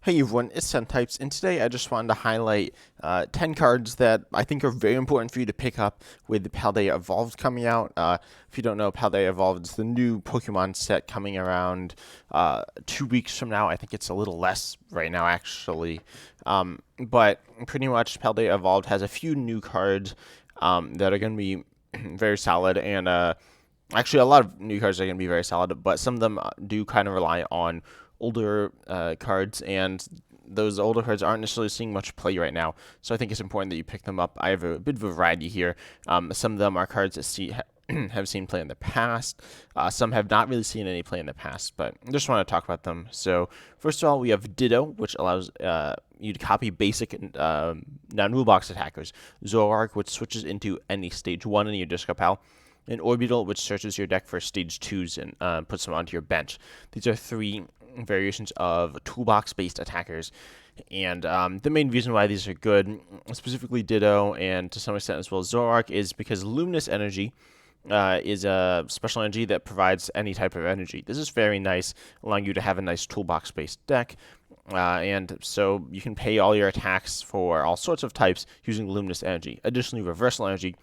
Hey everyone, it's Types, and today I just wanted to highlight 10 cards that I think are very important for you to pick up with the Paldea Evolved coming out. If you don't know, Paldea Evolved is the new Pokemon set coming around 2 weeks from now. I think it's a little less right now, actually. But pretty much, Paldea Evolved has a few new cards that are going to be very solid, and actually, a lot of new cards are going to be very solid, but some of them do kind of rely on older cards, and those older cards aren't necessarily seeing much play right now. So I think it's important that you pick them up. I have a bit of a variety here. Some of them are cards that have seen play in the past. Some have not really seen any play in the past, but I just want to talk about them. So first of all, we have Ditto, which allows you to copy basic non-rule box attackers. Zoroark, which switches into any stage 1 in your discard pile. And Orbital, which searches your deck for stage 2s and puts them onto your bench. These are three variations of toolbox-based attackers. And the main reason why these are good, specifically Ditto and to some extent as well Zoroark, is because Luminous Energy is a special energy that provides any type of energy. This is very nice, allowing you to have a nice toolbox-based deck. And so you can pay all your attacks for all sorts of types using Luminous Energy. Additionally, Reversal Energy,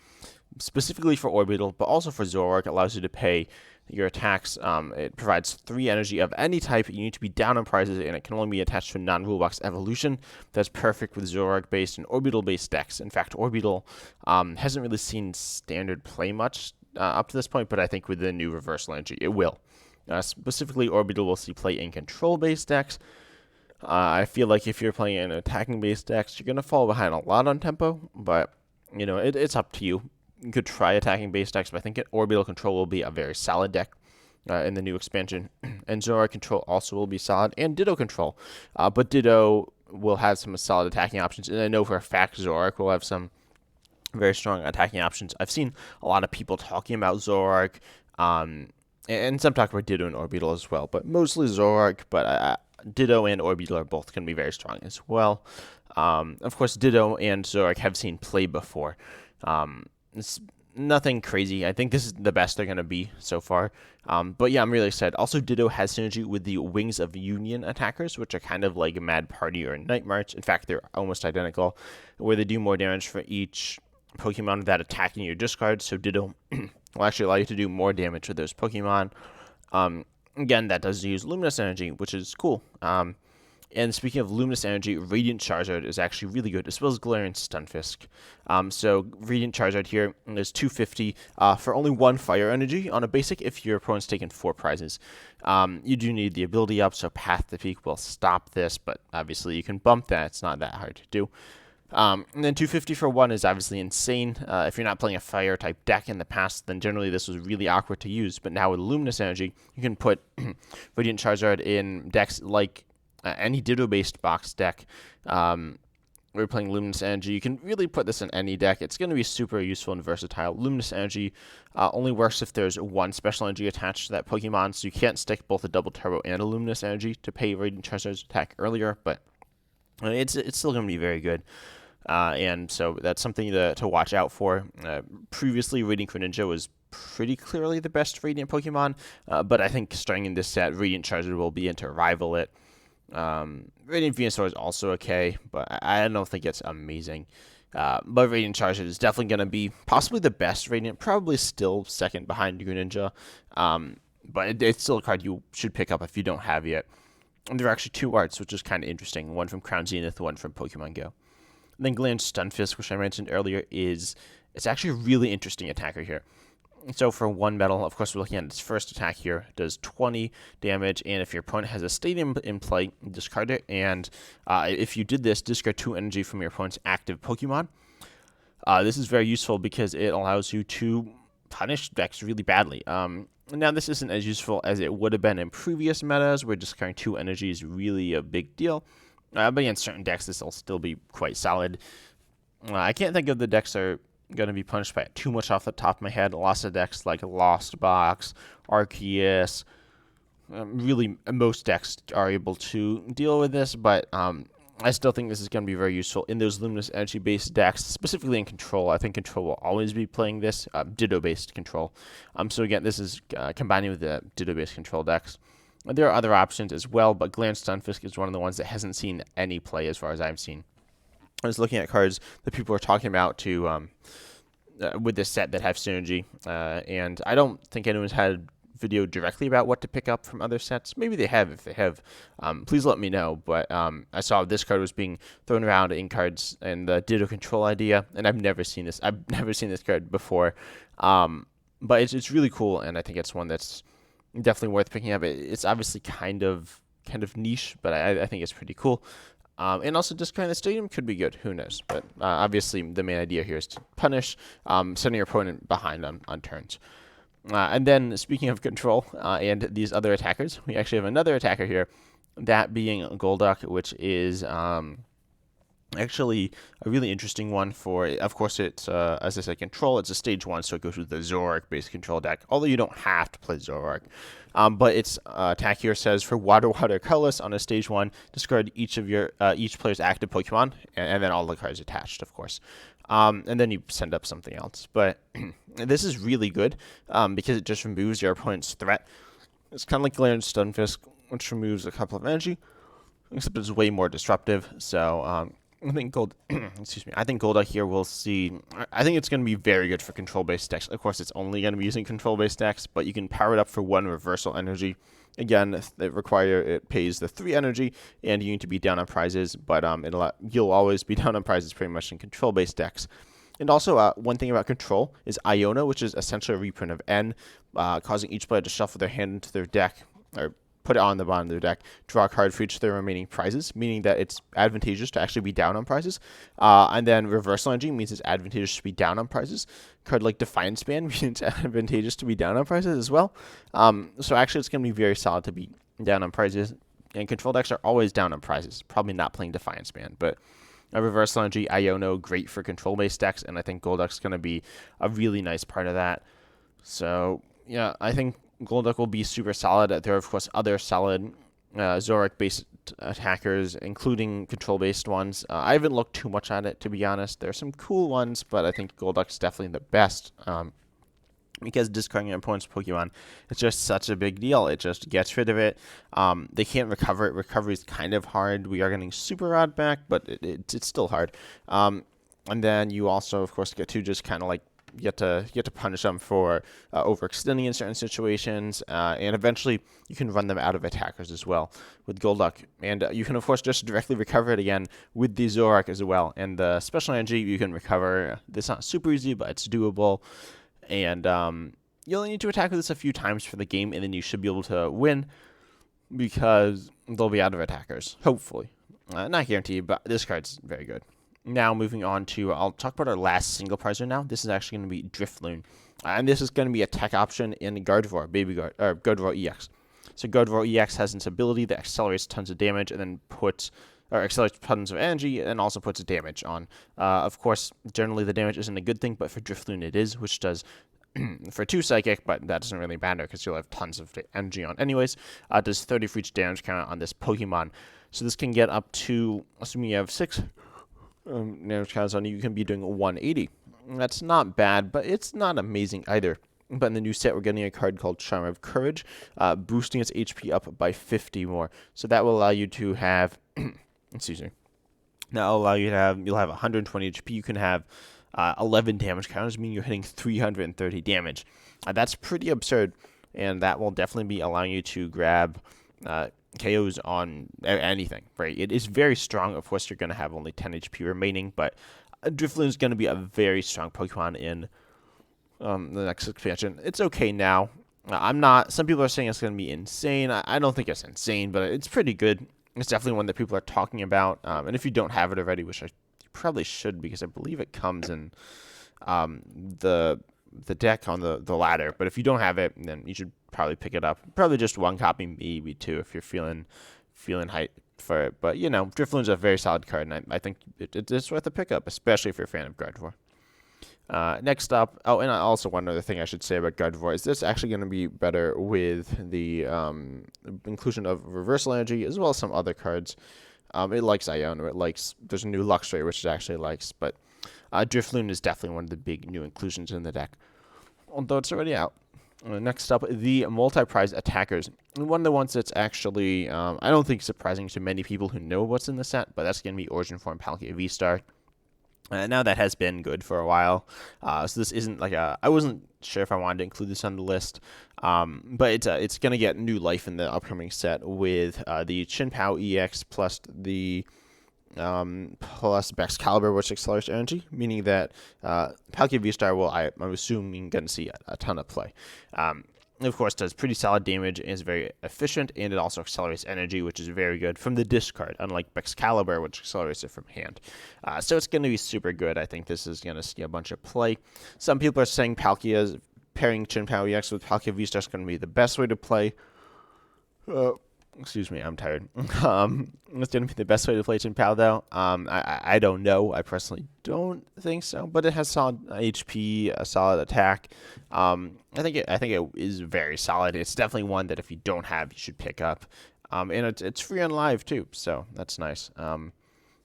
specifically for Orbital, but also for Zoroark, allows you to pay your attacks. It provides 3 energy of any type. You need to be down on prizes, and it can only be attached to a non-rule box evolution. That's perfect with Zoroark-based and Orbital-based decks. In fact, Orbital hasn't really seen standard play much up to this point, but I think with the new Reversal Energy, it will. Specifically, Orbital will see play in control-based decks. I feel like if you're playing in attacking-based decks, you're going to fall behind a lot on tempo, but it's up to you. You could try attacking base decks, but I think Orbital Control will be a very solid deck in the new expansion. And Zoroark Control also will be solid, and Ditto Control. But Ditto will have some solid attacking options, and I know for a fact Zoroark will have some very strong attacking options. I've seen a lot of people talking about Zoroark, and some talk about Ditto and Orbital as well, but mostly Zoroark, but Ditto and Orbital are both going to be very strong as well. Of course, Ditto and Zoroark have seen play before. It's nothing crazy. I think this is the best they're going to be so far. But yeah, I'm really excited. Also, Ditto has synergy with the Wings of Union attackers, which are kind of like Mad Party or Night March. In fact, they're almost identical, where they do more damage for each Pokemon that attack in your discard. So Ditto will actually allow you to do more damage with those Pokemon. Again, that does use Luminous Energy, which is cool. And speaking of Luminous Energy, Radiant Charizard is actually really good, as well as Galarian Stunfisk. So Radiant Charizard here is 250 for only 1 Fire Energy on a basic if your opponent's taken 4 prizes. You do need the ability up, so Path to Peak will stop this, but obviously you can bump that. It's not that hard to do. And then 250 for 1 is obviously insane. If you're not playing a Fire-type deck in the past, then generally this was really awkward to use. But now with Luminous Energy, you can put Radiant Charizard in decks like any Ditto-based box deck. We're playing Luminous Energy. You can really put this in any deck. It's going to be super useful and versatile. Luminous Energy only works if there's 1 special energy attached to that Pokemon, so you can't stick both a Double Turbo and a Luminous Energy to pay Radiant Charizard's attack earlier, but it's still going to be very good. And so that's something to watch out for. Previously, Radiant Greninja was pretty clearly the best Radiant Pokemon, but I think starting in this set, Radiant Charizard will begin to rival it. Radiant Venusaur is also okay, but I don't think it's amazing. But Radiant Charizard is definitely going to be possibly the best Radiant, probably still second behind Greninja. But it's still a card you should pick up if you don't have yet. And there are actually 2 arts, which is kind of interesting. One from Crown Zenith, one from Pokemon Go. And then Galarian Stunfisk, which I mentioned earlier, it's actually a really interesting attacker here. So for 1 metal, of course, we're looking at its first attack here. It does 20 damage, and if your opponent has a stadium in play, discard it. And if you did this, discard 2 energy from your opponent's active Pokemon. This is very useful because it allows you to punish decks really badly. Now, this isn't as useful as it would have been in previous metas, where discarding 2 energy is really a big deal. But in certain decks, this will still be quite solid. I can't think of the decks that are going to be punished by it too much off the top of my head. Lots of decks like Lost Box, Arceus, really most decks are able to deal with this, but I still think this is going to be very useful in those Luminous Energy-based decks, specifically in Control. I think Control will always be playing this, Ditto-based Control. So again, this is combining with the Ditto-based Control decks. There are other options as well, but Glare and Stunfisk is one of the ones that hasn't seen any play as far as I've seen. I was looking at cards that people are talking about to with this set that have synergy, and I don't think anyone's had video directly about what to pick up from other sets. Maybe they have. If they have, please let me know. But I saw this card was being thrown around in cards and the Ditto Control idea, and I've never seen this. I've never seen this card before, but it's really cool, and I think it's one that's definitely worth picking up. It's obviously kind of niche, but I think it's pretty cool. And also, discarding the stadium could be good. Who knows? But obviously, the main idea here is to punish, sending your opponent behind on turns. And then, speaking of control and these other attackers, we actually have another attacker here, that being Golduck, which is actually a really interesting one for, of course, it's, as I said, control. It's a stage 1, so it goes with the Zoroark-based control deck, although you don't have to play Zoroark. But its attack here says, for Water Colorless on a stage 1, discard each of your each player's active Pokemon, and then all the cards attached, of course. And then you send up something else. But this is really good because it just removes your opponent's threat. It's kind of like Glare and Stunfisk, which removes a couple of energy, except it's way more disruptive. So I think I think Golduck here will see. I think it's going to be very good for control-based decks. Of course, it's only going to be using control-based decks, but you can power it up for 1 reversal energy. Again, it pays the 3 energy, and you need to be down on prizes, but you'll always be down on prizes pretty much in control-based decks. And also, one thing about control is Iona, which is essentially a reprint of N, causing each player to shuffle their hand into their deck, or put it on the bottom of their deck, draw a card for each of their remaining prizes, meaning that it's advantageous to actually be down on prizes. And then reversal energy means it's advantageous to be down on prizes. A card like Defiance Band means it's advantageous to be down on prizes as well. So actually, it's going to be very solid to be down on prizes. And control decks are always down on prizes. Probably not playing Defiance Band, but a reversal energy, Iono, great for control-based decks, and I think Golduck's going to be a really nice part of that. So, yeah, I think Golduck will be super solid. There are, of course, other solid Zoroark-based attackers, including control-based ones. I haven't looked too much at it, to be honest. There are some cool ones, but I think Golduck's definitely the best. Because discarding your opponent's Pokemon, it's just such a big deal. It just gets rid of it. They can't recover it. Recovery is kind of hard. We are getting Super Rod back, but it's still hard. And then you also, of course, get to just kind of like you have to punish them for overextending in certain situations, and eventually you can run them out of attackers as well with Golduck. And you can, of course, just directly recover it again with the Zoroark as well. And the special energy you can recover. It's not super easy, but it's doable. And you only need to attack with this a few times for the game, and then you should be able to win because they'll be out of attackers, hopefully. Not guaranteed, but this card's very good. Now, moving on to, I'll talk about our last single prizer now. This is actually going to be Drifloon. And this is going to be a tech option in Gardevoir, Gardevoir EX. So Gardevoir EX has this ability that accelerates tons of damage and then accelerates tons of energy and also puts damage on. Of course, generally the damage isn't a good thing, but for Drifloon it is, which does for 2 Psychic, but that doesn't really matter because you'll have tons of energy on anyways. It does 30 for each damage count on this Pokemon. So this can get up to, assuming you have 6 damage counts on you, can be doing 180. That's not bad, but it's not amazing either. But in the new set, we're getting a card called Charm of Courage, boosting its HP up by 50 more. So that will allow you to have, excuse me, that will allow you to have, you'll have 120 HP. You can have 11 damage counters, meaning you're hitting 330 damage. That's pretty absurd, and that will definitely be allowing you to grab KOs on anything, right? It is very strong. Of course, you're going to have only 10 HP remaining, but Drifloon is going to be a very strong Pokemon in the next expansion. It's okay now. Some people are saying it's going to be insane. I don't think it's insane, but it's pretty good. It's definitely one that people are talking about. And if you don't have it already, which you probably should, because I believe it comes in the deck on the ladder. But if you don't have it, then you should probably pick it up. Probably just 1 copy, maybe 2, if you're feeling hype for it. But, Drifloon's a very solid card, and I think it's worth a pickup, especially if you're a fan of Gardevoir. Next up, and also one other thing I should say about Gardevoir is this actually going to be better with the inclusion of Reversal Energy as well as some other cards. It likes Iono. There's a new Luxray, which it actually likes, but Drifloon is definitely one of the big new inclusions in the deck, although it's already out. Next up, the multi-prize attackers. One of the ones that's actually, I don't think surprising to many people who know what's in the set, but that's going to be Origin Form Paldea V-Star. Now that has been good for a while, so this isn't like I wasn't sure if I wanted to include this on the list, but it's going to get new life in the upcoming set with the Chin Pao EX plus the plus Bex Caliber, which accelerates energy, meaning that Paldea V-Star will, I'm assuming, going to see a ton of play. It, of course, does pretty solid damage and is very efficient, and it also accelerates energy, which is very good from the discard, unlike Bex Caliber, which accelerates it from hand. So it's going to be super good. I think this is going to see a bunch of play. Some people are saying Palkia's pairing Chin Pao EX with Paldea V-Star is going to be the best way to play. Excuse me, I'm tired. It's going to be the best way to play Chin Pao, though. I don't know. I personally don't think so, but it has solid HP, a solid attack. I think it is very solid. It's definitely one that if you don't have, you should pick up. And it's free on live too, so that's nice. But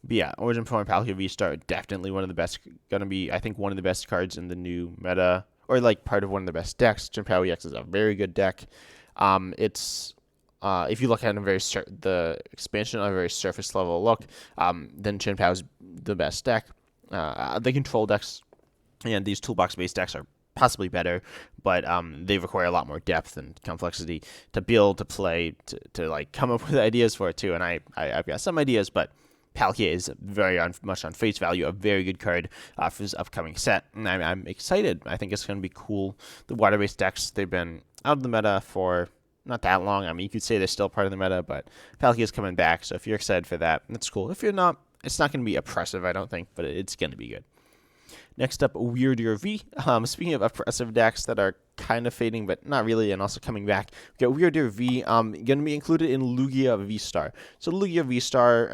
yeah, Origin Form Paldea V-Star, definitely one of the best. Going to be, I think, one of the best cards in the new meta, or like part of one of the best decks. Chin Pao EX is a very good deck. If you look at the expansion on a very surface level look, then Chin Pao is the best deck. The control decks and these toolbox-based decks are possibly better, but they require a lot more depth and complexity to build, to play, to like come up with ideas for it too. And I've got some ideas, but Paldea is very much on face value a very good card for this upcoming set, and I'm excited. I think it's going to be cool. The water-based decks, they've been out of the meta for not that long. I mean, you could say they're still part of the meta, but Paldea is coming back, so if you're excited for that, that's cool. If you're not, it's not going to be oppressive, I don't think, but it's going to be good. Next up, Weirder V. Speaking of oppressive decks that are kind of fading, but not really, and also coming back, we got Weirder V going to be included in Lugia V-Star. So Lugia V-Star,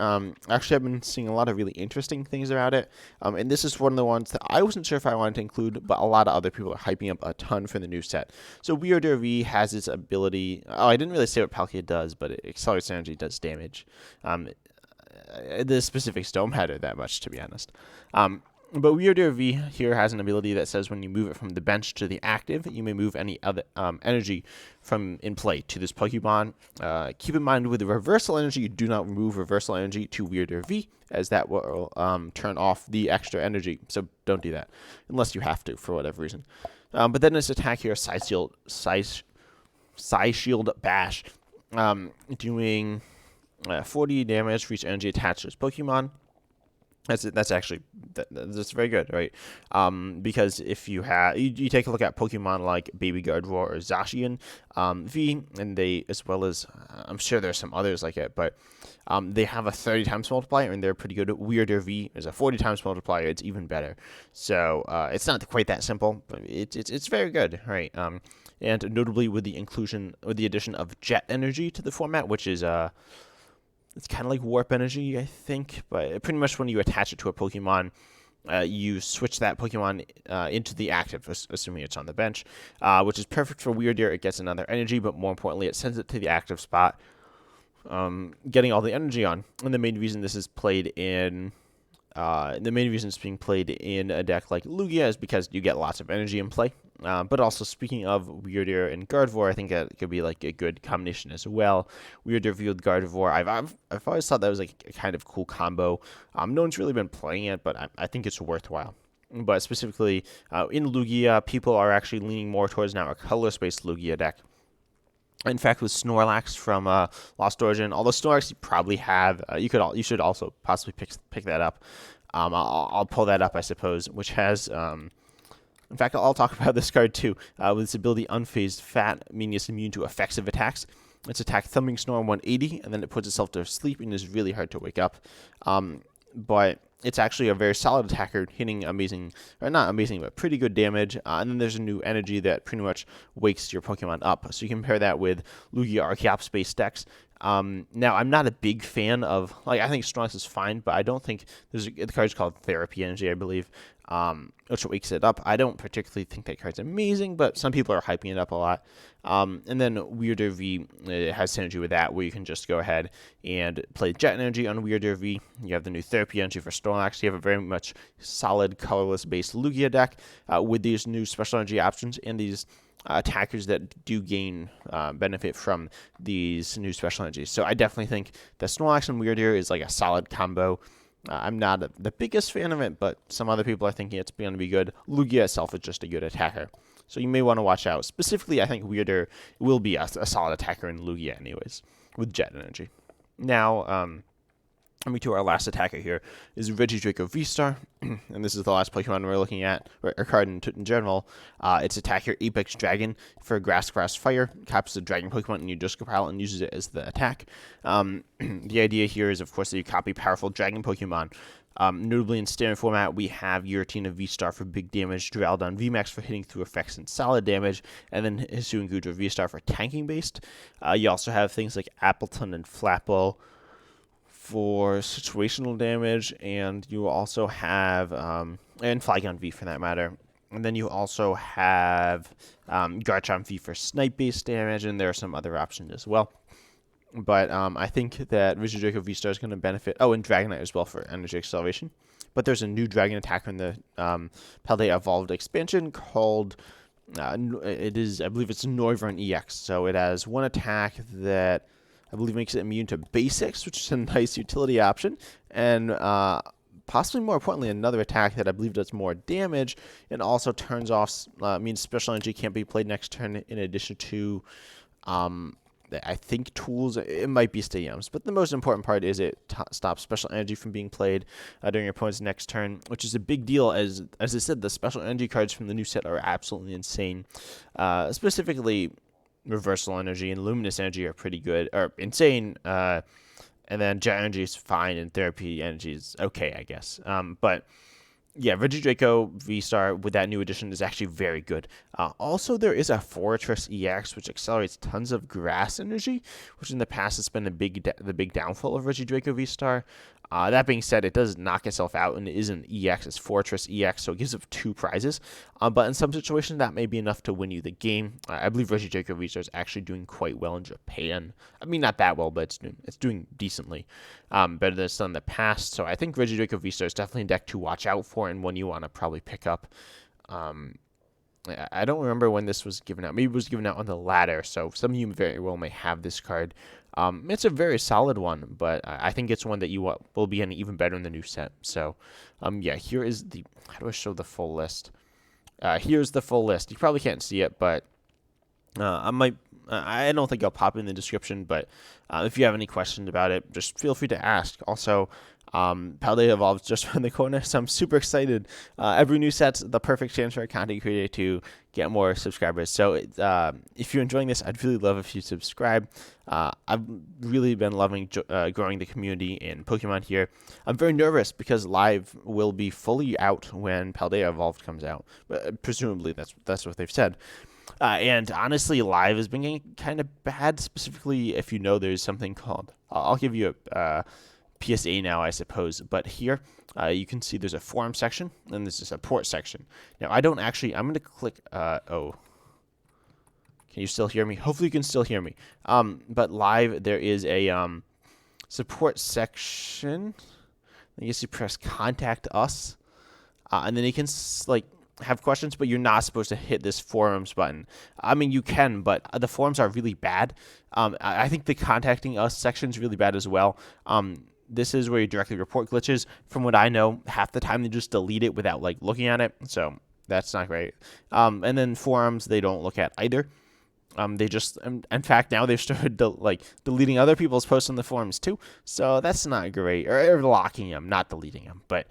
actually I've been seeing a lot of really interesting things about it, and this is one of the ones that I wasn't sure if I wanted to include, but a lot of other people are hyping up a ton for the new set. So Weirder V has its ability, I didn't really say what Paldea does, but it accelerates energy, does damage. The specifics don't matter that much, to be honest. But Weirder V here has an ability that says when you move it from the bench to the active, you may move any other energy from in play to this Pokemon. Keep in mind with the reversal energy, you do not remove reversal energy to Weirder V, as that will turn off the extra energy. So don't do that, unless you have to for whatever reason. But then this attack here, Psy Shield Bash, doing 40 damage for each energy attached to this Pokemon. That's actually very good, right? Because if you have you take a look at Pokemon like Baby Gardevoir or Zacian V, and they, as well as I'm sure there's some others like it, but they have a 30 times multiplier, and they're pretty good. Weirder V is a 40 times multiplier. It's even better. So it's not quite that simple, but it's very good, right? And notably with the addition of Jet Energy to the format, which is it's kind of like Warp Energy, I think, but pretty much when you attach it to a Pokemon, you switch that Pokemon into the active, assuming it's on the bench, which is perfect for Weirder. It gets another energy, but more importantly, it sends it to the active spot, getting all the energy on. And the main reason this is played in... the main reason it's being played in a deck like Lugia is because you get lots of energy in play. But also, speaking of Weirder and Gardevoir, I think that could be like a good combination as well. Weirder V with Gardevoir, I've always thought that was like a kind of cool combo. No one's really been playing it, but I think it's worthwhile. But specifically in Lugia, people are actually leaning more towards now a color-based Lugia deck. In fact, with Snorlax from Lost Origin, although Snorlax you probably have, you should also possibly pick that up. I'll pull that up, I suppose, which has. In fact, I'll talk about this card too. With its ability Unfazed Fat, meaning it's immune to effective attacks. Its attack Thumping Snore 180, and then it puts itself to sleep and is really hard to wake up. But it's actually a very solid attacker, hitting amazing, or not amazing, but pretty good damage. And then there's a new energy that pretty much wakes your Pokemon up. So you can pair that with Lugia Archeops-based decks. Now, I'm not a big fan of, I think Snorlax is fine, but I don't think, the card's called Therapy Energy, I believe, which wakes it up. I don't particularly think that card's amazing, but some people are hyping it up a lot. And then Weirder V has synergy with that, where you can just go ahead and play Jet Energy on Weirder V. You have the new Therapy Energy for Snorlax. You have a very much solid colorless-based Lugia deck with these new special energy options and these attackers that do gain benefit from these new special energies. So I definitely think the Snorlax and Weirdeer is like a solid combo. I'm not the biggest fan of it, but some other people are thinking it's going to be good. Lugia itself is just a good attacker. So you may want to watch out. Specifically, I think Weirder will be a solid attacker in Lugia anyways, with Jet Energy. Now, coming to our last attacker here is Regidrago V-Star, and this is the last Pokemon we're looking at, or card in general. Its attacker, Apex Dragon, for Grass Fire, captures a Dragon Pokemon in your discard pile and uses it as the attack. The idea here is, of course, that you copy powerful Dragon Pokemon. Notably in standard format, we have Giratina V-Star for big damage, Duraludon VMAX for hitting through effects and solid damage, and then Hisuian Goodra V-Star for tanking based. You also have things like Appleton and Flapple for situational damage, and you also have, and Flygon V for that matter. And then you also have Garchomp V for snipe-based damage, and there are some other options as well. But I think that Regidrago V-Star is going to benefit. Oh, and Dragonite as well for energy acceleration. But there's a new dragon attacker in the Paldea Evolved expansion called, I believe it's Noivern EX. So it has one attack that I believe makes it immune to basics, which is a nice utility option, and possibly more importantly, another attack that I believe does more damage and also turns off, means special energy can't be played next turn in addition to, I think, tools. It might be stadiums, but the most important part is it stops special energy from being played during your opponent's next turn, which is a big deal. As I said, the special energy cards from the new set are absolutely insane, specifically Reversal Energy and Luminous Energy are pretty good, or insane, and then Jet Energy is fine, and Therapy Energy is okay, I guess. But yeah, Regidrago V-Star with that new addition is actually very good. Also, there is a Fortress EX, which accelerates tons of grass energy, which in the past has been the big downfall of Regidrago V-Star. That being said, it does knock itself out, and it is an EX, it's Fortress EX, so it gives up 2 prizes. But in some situations, that may be enough to win you the game. I believe Regidrago V-Star is actually doing quite well in Japan. I mean, not that well, but it's doing decently. Better than it's done in the past. So I think Regidrago V-Star is definitely a deck to watch out for and one you want to probably pick up. I don't remember when this was given out. Maybe it was given out on the ladder, so some of you very well may have this card. It's a very solid one, but I think it's one that you will be getting even better in the new set. So, yeah, here is the... How do I show the full list? Here's the full list. You probably can't see it, but I don't think I'll pop in the description, but if you have any questions about it, just feel free to ask. Also, Paldea Evolved just around the corner, so I'm super excited. Every new set's the perfect chance for a content creator to get more subscribers. So if you're enjoying this, I'd really love if you subscribe. I've really been loving growing the community in Pokemon here. I'm very nervous because Live will be fully out when Paldea Evolved comes out. Presumably, that's what they've said. And honestly, Live has been getting kind of bad, specifically if you know there's something called... I'll give you a PSA now, I suppose. But here, you can see there's a forum section, and there's a support section. Now, I'm going to click... Can you still hear me? Hopefully you can still hear me. But Live, there is a support section. I guess you press Contact Us, and then you can, have questions, but you're not supposed to hit this forums button. I mean, you can, but the forums are really bad. I think the contacting us section is really bad as well. This is where you directly report glitches. From what I know, half the time they just delete it without looking at it, so that's not great. And then forums they don't look at either. They just, in fact, now they've started deleting other people's posts on the forums too. So that's not great, or locking them, not deleting them. But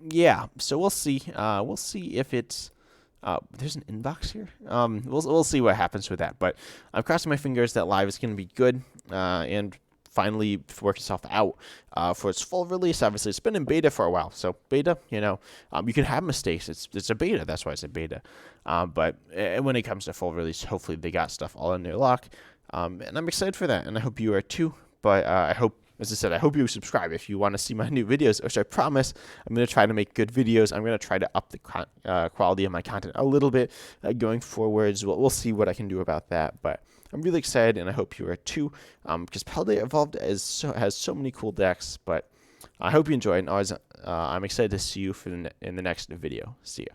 yeah, so we'll see. We'll see if it's. There's an inbox here. We'll see what happens with that. But I'm crossing my fingers that Live is going to be good and finally work itself out for its full release. Obviously, it's been in beta for a while. So beta, you can have mistakes. It's a beta. That's why it's a beta. But when it comes to full release, hopefully they got stuff all in their lock. And I'm excited for that. And I hope you are too. But I hope, as I said, I hope you subscribe if you want to see my new videos, which I promise I'm going to try to make good videos. I'm going to try to up the quality of my content a little bit going forwards. We'll see what I can do about that. But I'm really excited, and I hope you are too, because Paldea Evolved has so many cool decks. But I hope you enjoy it, and I'm excited to see you in the next video. See ya.